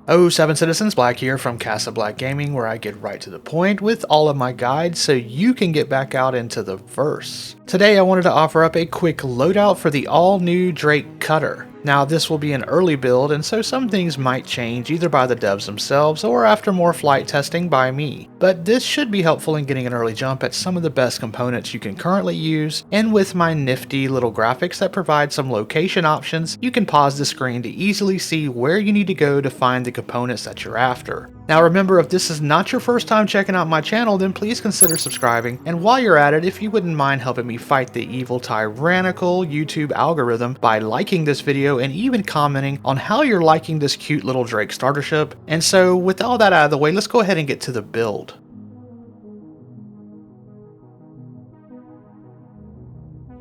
Oh, Seven Citizens, Black here from Casa Black Gaming, where I get right to the point with all of my guides so you can get back out into the verse. Today I wanted to offer up a quick loadout for the all-new Drake Cutter. Now this will be an early build, and so some things might change either by the devs themselves or after more flight testing by me. But this should be helpful in getting an early jump at some of the best components you can currently use, and with my nifty little graphics that provide some location options, you can pause the screen to easily see where you need to go to find the components that you're after. Now remember, if this is not your first time checking out my channel, then please consider subscribing, and while you're at it, if you wouldn't mind helping me fight the evil tyrannical YouTube algorithm by liking this video and even commenting on how you're liking this cute little Drake starter ship. And so with all that out of the way, let's go ahead and get to the build.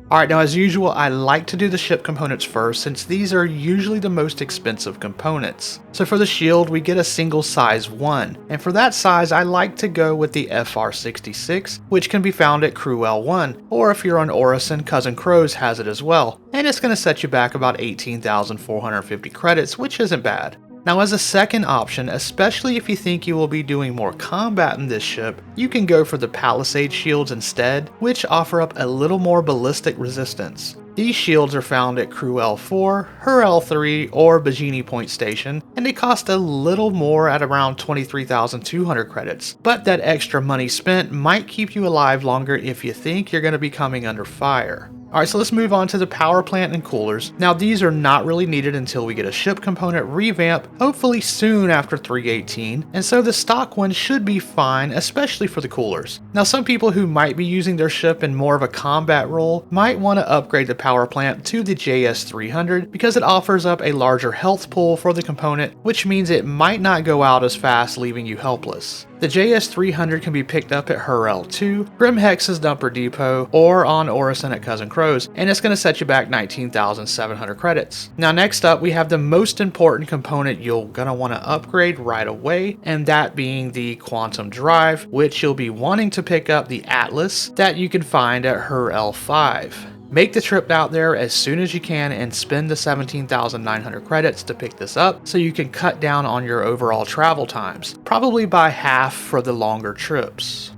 Alright, now as usual, I like to do the ship components first since these are usually the most expensive components. So for the shield, we get a single size 1, and for that size I like to go with the FR66, which can be found at Cruel 1, or if you're on Orison, Cousin Crows has it as well, and it's going to set you back about 18,450 credits, which isn't bad. Now as a second option, especially if you think you will be doing more combat in this ship, you can go for the Palisade shields instead, which offer up a little more ballistic resistance. These shields are found at Cruel 4, Hurrell 3, or Bajini Point Station, and they cost a little more at around 23,200 credits, but that extra money spent might keep you alive longer if you think you're going to be coming under fire. Alright, so let's move on to the power plant and coolers. Now these are not really needed until we get a ship component revamp, hopefully soon after 3.18, and so the stock one should be fine, especially for the coolers. Now some people who might be using their ship in more of a combat role might want to upgrade the power plant to the JS300 because it offers up a larger health pool for the component, which means it might not go out as fast, leaving you helpless. The JS300 can be picked up at Hurrell 2, Grimhex's Dumper Depot, or on Orison at Cousin Crows, and it's going to set you back 19,700 credits. Now next up, we have the most important component you're going to want to upgrade right away, and that being the Quantum Drive, which you'll be wanting to pick up the Atlas that you can find at Hurrell 5. Make the trip out there as soon as you can and spend the 17,900 credits to pick this up so you can cut down on your overall travel times, probably by half for the longer trips.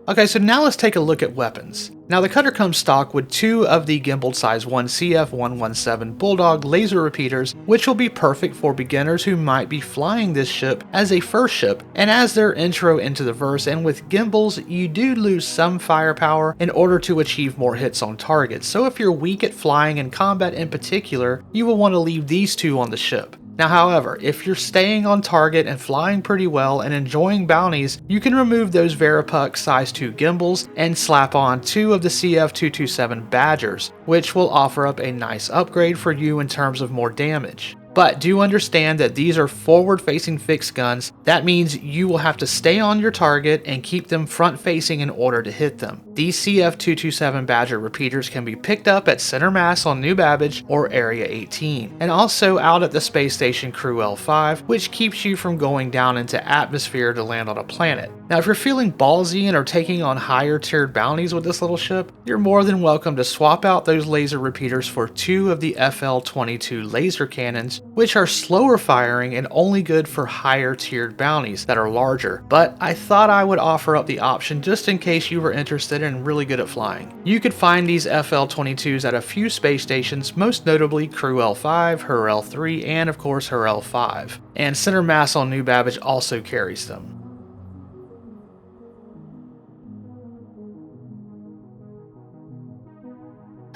Okay, so now let's take a look at weapons. Now the cutter comes stock with two of the Gimbal Size 1 CF117 Bulldog laser repeaters, which will be perfect for beginners who might be flying this ship as a first ship and as their intro into the verse, and with gimbals you do lose some firepower in order to achieve more hits on targets, so if you're weak at flying and combat in particular, you will want to leave these two on the ship. Now however, if you're staying on target and flying pretty well and enjoying bounties, you can remove those Veripuck size 2 gimbals and slap on two of the CF227 Badgers, which will offer up a nice upgrade for you in terms of more damage. But do understand that these are forward-facing fixed guns. That means you will have to stay on your target and keep them front-facing in order to hit them. These CF227 Badger repeaters can be picked up at Center Mass on New Babbage or Area 18, and also out at the space station Cruel 5, which keeps you from going down into atmosphere to land on a planet. Now if you're feeling ballsy and are taking on higher tiered bounties with this little ship, you're more than welcome to swap out those laser repeaters for two of the FL-22 laser cannons, which are slower firing and only good for higher tiered bounties that are larger, but I thought I would offer up the option just in case you were interested and really good at flying. You could find these FL-22s at a few space stations, most notably Cruel 5, Hurrell 3, and of course Hurrell 5. And Center Mass on New Babbage also carries them.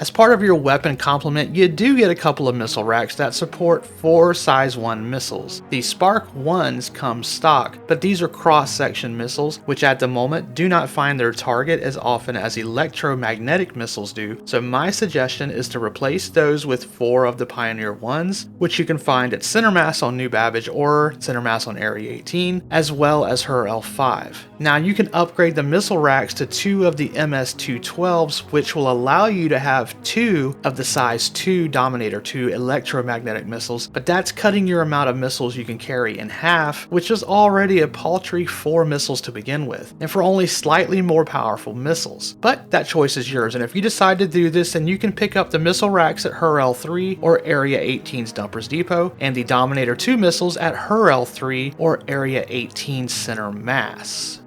As part of your weapon complement, you do get a couple of missile racks that support 4 size 1 missiles. The Spark 1s come stock, but these are cross-section missiles, which at the moment do not find their target as often as electromagnetic missiles do, so my suggestion is to replace those with 4 of the Pioneer 1s, which you can find at Center Mass on New Babbage or Center Mass on Area 18, as well as Hurrell 5. Now you can upgrade the missile racks to 2 of the MS-212s, which will allow you to have have 2 of the size 2 Dominator 2 electromagnetic missiles, but that's cutting your amount of missiles you can carry in half, which is already a paltry 4 missiles to begin with, and for only slightly more powerful missiles. But that choice is yours, and if you decide to do this, then you can pick up the missile racks at her L3 or Area 18's Dumpers Depot, and the Dominator 2 missiles at her L3 or Area 18 Center Mass.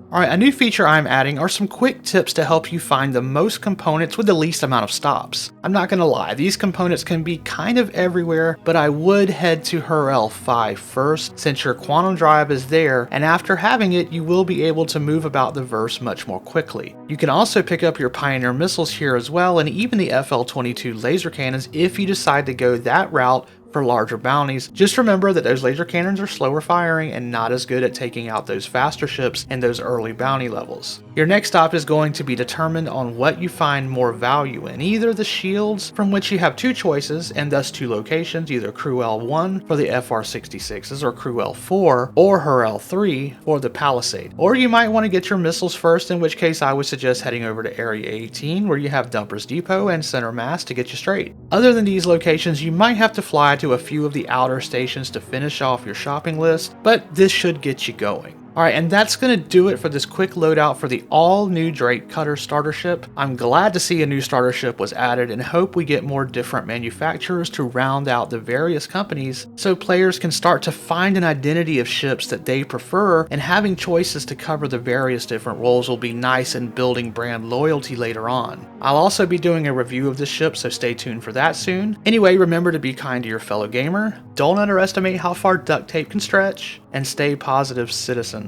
Alright, a new feature I'm adding are some quick tips to help you find the most components with the least amount of stops. I'm not gonna lie, these components can be kind of everywhere, but I would head to her L5 first, since your quantum drive is there, and after having it, you will be able to move about the verse much more quickly. You can also pick up your Pioneer missiles here as well, and even the FL-22 laser cannons if you decide to go that route for larger bounties. Just remember that those laser cannons are slower firing and not as good at taking out those faster ships in those early bounty levels. Your next stop is going to be determined on what you find more value in, either the shields, from which you have 2 choices and thus 2 locations, either Crew L1 for the FR-66s or Crew L4 or her L3 for the Palisade. Or you might want to get your missiles first, in which case I would suggest heading over to Area 18 where you have Dumpers Depot and Center Mass to get you straight. Other than these locations, you might have to fly to a few of the outer stations to finish off your shopping list, but this should get you going. Alright, and that's going to do it for this quick loadout for the all-new Drake Cutter starter ship. I'm glad to see a new starter ship was added and hope we get more different manufacturers to round out the various companies so players can start to find an identity of ships that they prefer, and having choices to cover the various different roles will be nice in building brand loyalty later on. I'll also be doing a review of this ship, so stay tuned for that soon. Anyway, remember to be kind to your fellow gamer, don't underestimate how far duct tape can stretch, and stay positive citizens.